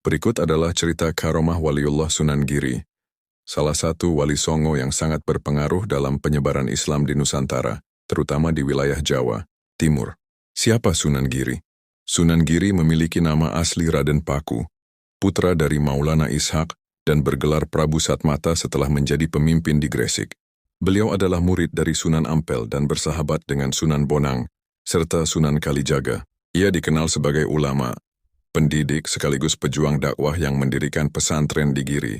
Berikut adalah cerita karomah Waliullah Sunan Giri, salah satu wali Songo yang sangat berpengaruh dalam penyebaran Islam di Nusantara, terutama di wilayah Jawa Timur. Siapa Sunan Giri? Sunan Giri memiliki nama asli Raden Paku, putra dari Maulana Ishak dan bergelar Prabu Satmata setelah menjadi pemimpin di Gresik. Beliau adalah murid dari Sunan Ampel dan bersahabat dengan Sunan Bonang, serta Sunan Kalijaga. Ia dikenal sebagai ulama, pendidik sekaligus pejuang dakwah yang mendirikan pesantren di Giri,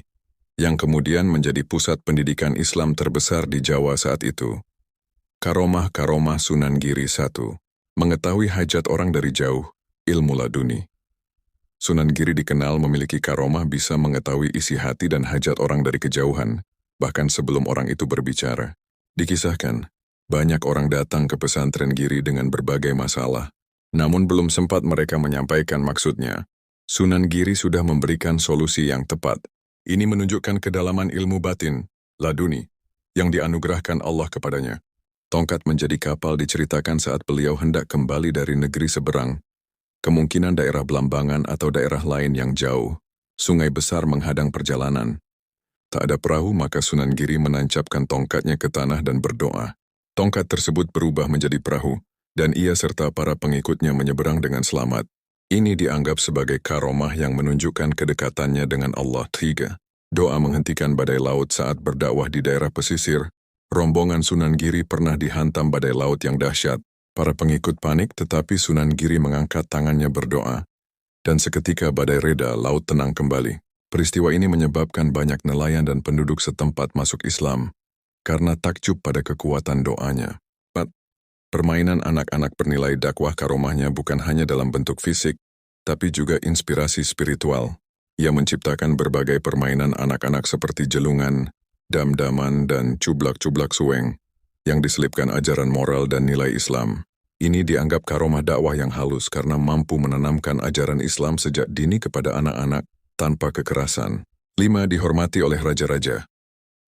yang kemudian menjadi pusat pendidikan Islam terbesar di Jawa saat itu. Karomah Sunan Giri 1. Mengetahui hajat orang dari jauh, ilmu laduni. Sunan Giri dikenal memiliki karomah bisa mengetahui isi hati dan hajat orang dari kejauhan, bahkan sebelum orang itu berbicara. Dikisahkan, banyak orang datang ke pesantren Giri dengan berbagai masalah, namun belum sempat mereka menyampaikan maksudnya. Sunan Giri sudah memberikan solusi yang tepat. Ini menunjukkan kedalaman ilmu batin, laduni, yang dianugerahkan Allah kepadanya. Tongkat menjadi kapal diceritakan saat beliau hendak kembali dari negeri seberang. Kemungkinan daerah Blambangan atau daerah lain yang jauh. Sungai besar menghadang perjalanan. Tak ada perahu, maka Sunan Giri menancapkan tongkatnya ke tanah dan berdoa. Tongkat tersebut berubah menjadi perahu, dan ia serta para pengikutnya menyeberang dengan selamat. Ini dianggap sebagai karomah yang menunjukkan kedekatannya dengan Allah. 3. Doa menghentikan badai laut saat berdakwah di daerah pesisir. Rombongan Sunan Giri pernah dihantam badai laut yang dahsyat. Para pengikut panik, tetapi Sunan Giri mengangkat tangannya berdoa. Dan seketika badai reda, laut tenang kembali. Peristiwa ini menyebabkan banyak nelayan dan penduduk setempat masuk Islam, karena takjub pada kekuatan doanya. 4. Permainan anak-anak bernilai dakwah karomahnya bukan hanya dalam bentuk fisik, tapi juga inspirasi spiritual. Ia menciptakan berbagai permainan anak-anak seperti jelungan, dam-daman, dan cublak-cublak suweng, yang diselipkan ajaran moral dan nilai Islam. Ini dianggap karomah dakwah yang halus karena mampu menanamkan ajaran Islam sejak dini kepada anak-anak tanpa kekerasan. 5. Dihormati oleh raja-raja.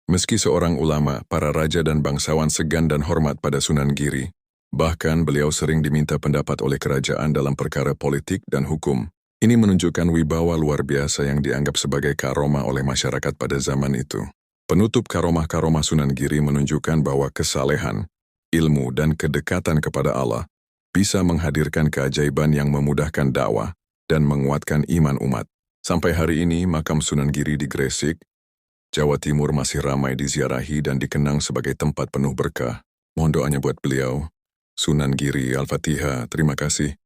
Meski seorang ulama, para raja dan bangsawan segan dan hormat pada Sunan Giri. Bahkan beliau sering diminta pendapat oleh kerajaan dalam perkara politik dan hukum. Ini menunjukkan wibawa luar biasa yang dianggap sebagai karomah oleh masyarakat pada zaman itu. Penutup karomah-karomah Sunan Giri menunjukkan bahwa kesalehan, ilmu, dan kedekatan kepada Allah bisa menghadirkan keajaiban yang memudahkan dakwah dan menguatkan iman umat. Sampai hari ini, makam Sunan Giri di Gresik, Jawa Timur masih ramai diziarahi dan dikenang sebagai tempat penuh berkah. Mohon doanya buat beliau. Sunan Giri, Al-Fatihah. Terima kasih.